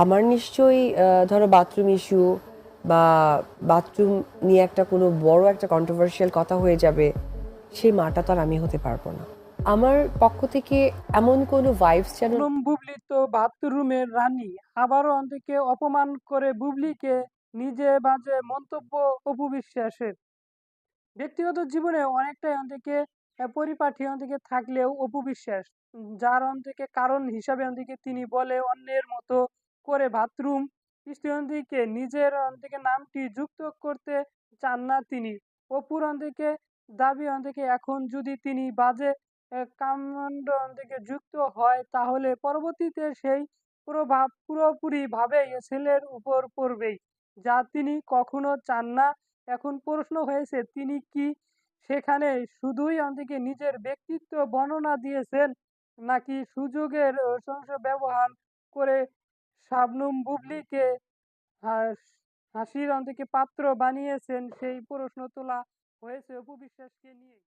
আমার নিশ্চয়ই ধরো বাথরুম ইস্যু বা বাথরুম নিয়ে একটা কোনো বড় একটা কন্ট্রোভার্সিয়াল কথা হয়ে যাবে, সেই মাটা তো আর আমি হতে পারবো না। আমার পক্ষ থেকে এমন কোনো ভাইবস যেন শবনম বুবলি তো বাথরুমের রানী, আবারও অন্তিকে অপমান করে বুবলিকে নিজে বাজে মন্তব্য অপু বিশ্বাসের। ব্যক্তিগত জীবনে অনেকটাই অন্তিকে পরিপাটি অন্তিকে থাকলেও অপু বিশ্বাস যার অন্তিকে কারণ হিসাবে অন্তিকে তিনি বলে অন্যের মতো করে বাথরুম স্ত্রীকে নিজের অন্তিকে নামটি যুক্ত করতে চান না তিনি। অপুর অন্তিকে দাবি অন্তিকে এখন যদি তিনি বাজে কামান্ড অন্তিকে যুক্ত হয় তাহলে পরবর্তীতে সেই প্রভাব পুরোপুরিভাবে এ ছেলের উপর পড়বেই, যা তিনি কখনো চান না। এখন প্রশ্ন হয়েছে তিনি কি সেখানে শুধুই অন্তিকে নিজের ব্যক্তিত্ব বর্ণনা দিয়েছেন নাকি সুযোগের ব্যবহার করে শাবনূম বুবলিকে হাসির অন্তিকে পাত্র বানিয়েছেন, সেই প্রশ্ন তোলা হয়েছে অপু বিশ্বাসকে নিয়ে।